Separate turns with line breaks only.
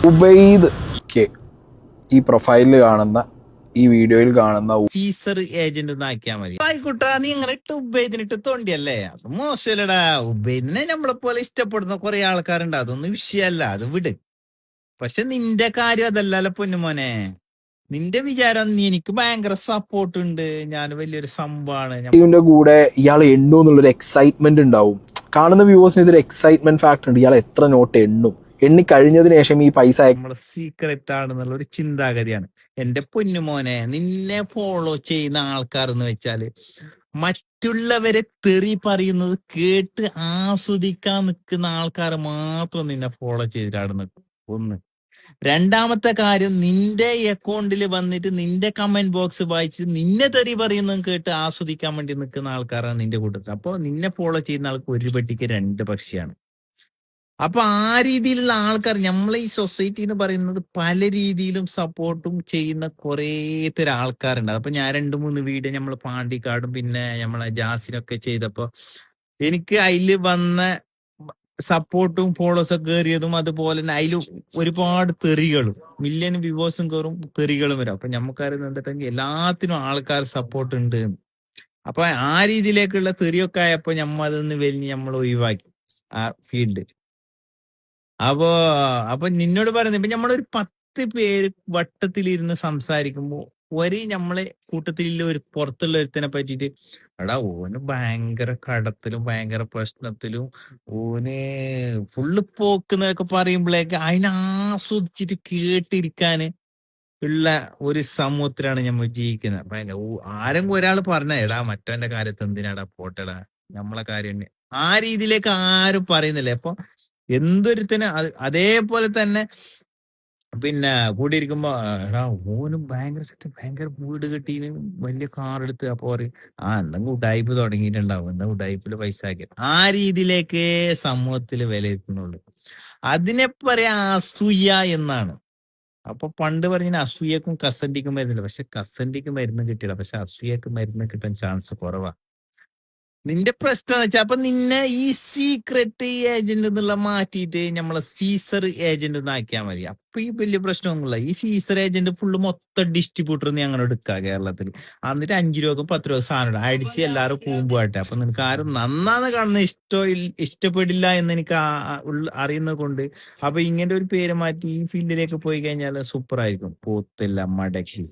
Ubaid K ഈ പ്രൊഫൈലിൽ കാണുന്ന ഈ വീഡിയോയിൽ കാണുന്ന
സീസർ ഏജന്റ് ഒന്ന് ആക്കിയാ മതി. ആയിക്കോട്ടെ, നീ ഇങ്ങനെ ഇട്ട് ഉബൈദിനിട്ട് തോണ്ടിയല്ലേ, അത് മോശമല്ലടാ. ഉബൈദിനെ നമ്മളെ പോലെ ഇഷ്ടപ്പെടുന്ന കുറെ ആൾക്കാരുണ്ട്, അതൊന്നും വിഷയമല്ല, അത് വിട്. പക്ഷെ നിന്റെ കാര്യം അതല്ലല്ലോ പൊന്നുമോനെ. നിന്റെ വിചാരം നീ എനിക്ക് ഭയങ്കര സപ്പോർട്ട് ഉണ്ട്, ഞാൻ വലിയൊരു സംഭവമാണ്.
ഇതിന്റെ കൂടെ ഇയാൾ എണ്ണു എന്നുള്ളൊരു എക്സൈറ്റ്മെന്റ് ഉണ്ടാവും. കാണുന്ന വ്യൂവേഴ്സിന് ഇതൊരു എക്സൈറ്റ്മെന്റ് ഫാക്ടർ ഉണ്ട്. ഇയാൾ എത്ര നോട്ട് എണ്ണും, എണ്ണി കഴിഞ്ഞതിന് ശേഷം ഈ പൈസ
നമ്മളെ സീക്രട്ട് ആണെന്നുള്ള ഒരു ചിന്താഗതിയാണ്. എന്റെ പൊന്നുമോനെ, നിന്നെ ഫോളോ ചെയ്യുന്ന ആൾക്കാർ എന്ന് വെച്ചാല് മറ്റുള്ളവരെ തെറി പറയുന്നത് കേട്ട് ആസ്വദിക്കാൻ നിൽക്കുന്ന ആൾക്കാർ മാത്രം നിന്നെ ഫോളോ ചെയ്തിട്ടാണ് നിൽക്കും. ഒന്ന്. രണ്ടാമത്തെ കാര്യം, നിന്റെ അക്കൗണ്ടിൽ വന്നിട്ട് നിന്റെ കമന്റ് ബോക്സ് വായിച്ച് നിന്നെ തെറി പറയുന്നതും കേട്ട് ആസ്വദിക്കാൻ വേണ്ടി നിൽക്കുന്ന ആൾക്കാരാണ് നിന്റെ കൂട്ടത്തിൽ. അപ്പൊ നിന്നെ ഫോളോ ചെയ്യുന്ന ആൾക്ക് ഒരു പെട്ടിക്ക് രണ്ട് പക്ഷിയാണ്. അപ്പൊ ആ രീതിയിലുള്ള ആൾക്കാർ, നമ്മളെ ഈ സൊസൈറ്റി എന്ന് പറയുന്നത് പല രീതിയിലും സപ്പോർട്ടും ചെയ്യുന്ന കുറേ തരം ആൾക്കാരുണ്ട്. അപ്പൊ ഞാൻ 2-3 വീഡിയോ നമ്മൾ പാണ്ടിക്കാടും പിന്നെ നമ്മളെ ജാസിനൊക്കെ ചെയ്തപ്പോ എനിക്ക് അതില് വന്ന സപ്പോർട്ടും ഫോളോസും കയറിയതും അതുപോലെ തന്നെ അതിൽ ഒരുപാട് തെറികളും മില്യൺ വ്യൂവേഴ്സും കയറും, തെറികളും വരും. അപ്പൊ നമുക്കറിയുന്നത് എന്തിട്ടെങ്കിൽ എല്ലാത്തിനും ആൾക്കാർ സപ്പോർട്ട് ഉണ്ട്. അപ്പൊ ആ രീതിയിലേക്കുള്ള തെറിയൊക്കെ ആയപ്പോ നമ്മ അതൊന്ന് വലിയ നമ്മൾ ഒഴിവാക്കി ആ ഫീൽഡ്. അപ്പൊ അപ്പൊ നിന്നോട് പറയുന്നത്, ഇപ്പൊ നമ്മളൊരു 10 പേര് വട്ടത്തിലിരുന്ന് സംസാരിക്കുമ്പോ നമ്മളെ കൂട്ടത്തിലുള്ള ഒരു പുറത്തുള്ള ഒരുത്തിനെ പറ്റിയിട്ട്, എടാ ഓന് ഭയങ്കര കടത്തിലും ഭയങ്കര പ്രശ്നത്തിലും ഓന് ഫുള്ള് പോക്കുന്നതൊക്കെ പറയുമ്പോഴേക്ക് അതിനെ ആസ്വദിച്ചിട്ട് കേട്ടിരിക്കാന് ഉള്ള ഒരു സമൂഹത്തിലാണ് നമ്മൾ ജീവിക്കുന്നത്. അപ്പൊ ആരെങ്കിലും ഒരാൾ പറഞ്ഞ എടാ മറ്റവന്റെ കാര്യത്ത് എന്തിനാടാ പോട്ടെടാ, നമ്മളെ കാര്യം തന്നെ ആ രീതിയിലേക്ക് ആരും പറയുന്നില്ലേ. അപ്പൊ എന്തൊരുത്തിന് അതേപോലെ തന്നെ പിന്നെ കൂടിയിരിക്കുമ്പോ എടാ ഓനും ഭയങ്കര സെറ്റ്, ഭയങ്കര വീട് കെട്ടീന്, വലിയ കാർ എടുത്ത്. അപ്പൊ പറയും എന്തെങ്കിലും ഉടായ്പ് തുടങ്ങിയിട്ടുണ്ടാവും, എന്തെങ്കിലും ഉടായ്പില് പൈസ ആക്കി. ആ രീതിയിലേക്ക് സമൂഹത്തിൽ വിലയിരുത്തുന്നുള്ളൂ. അതിനെ പറയാ അസൂയ എന്നാണ്. അപ്പൊ പണ്ട് പറഞ്ഞ അസൂയക്കും കസണ്ടിക്കും മരുന്നില്ല, പക്ഷെ കസണ്ടിക്ക് മരുന്ന് കിട്ടില്ല, പക്ഷെ അസൂയക്ക് മരുന്ന് കിട്ടാൻ ചാൻസ് കുറവാ. നിന്റെ പ്രശ്നം എന്ന് വെച്ചാൽ, അപ്പൊ നിന്നെ ഈ സീക്രട്ട് ഏജന്റ് എന്നുള്ള മാറ്റിയിട്ട് നമ്മളെ സീസർ ഏജന്റ് ഒന്ന് ആക്കിയാൽ മതി. അപ്പൊ ഈ വലിയ പ്രശ്നമൊന്നുമില്ല. ഈ സീസർ ഏജന്റ് ഫുള്ള് മൊത്തം ഡിസ്ട്രിബ്യൂട്ടർ നീ അങ്ങനെ എടുക്കുക കേരളത്തിൽ. എന്നിട്ട് 5 രൂപക്കും 10 രൂപ സാധനം അടിച്ച് എല്ലാവരും കൂമ്പുമാട്ടെ. അപ്പൊ നിനക്ക് ആരും നന്നാന്ന് കാണുന്ന ഇഷ്ടപ്പെടില്ല എന്ന് എനിക്ക് അറിയുന്നത് കൊണ്ട് അപ്പൊ ഇങ്ങനെ ഒരു പേര് മാറ്റി ഈ ഫീൽഡിലേക്ക് പോയി കഴിഞ്ഞാൽ സൂപ്പർ ആയിരിക്കും. പോത്തില്ല മടക്കി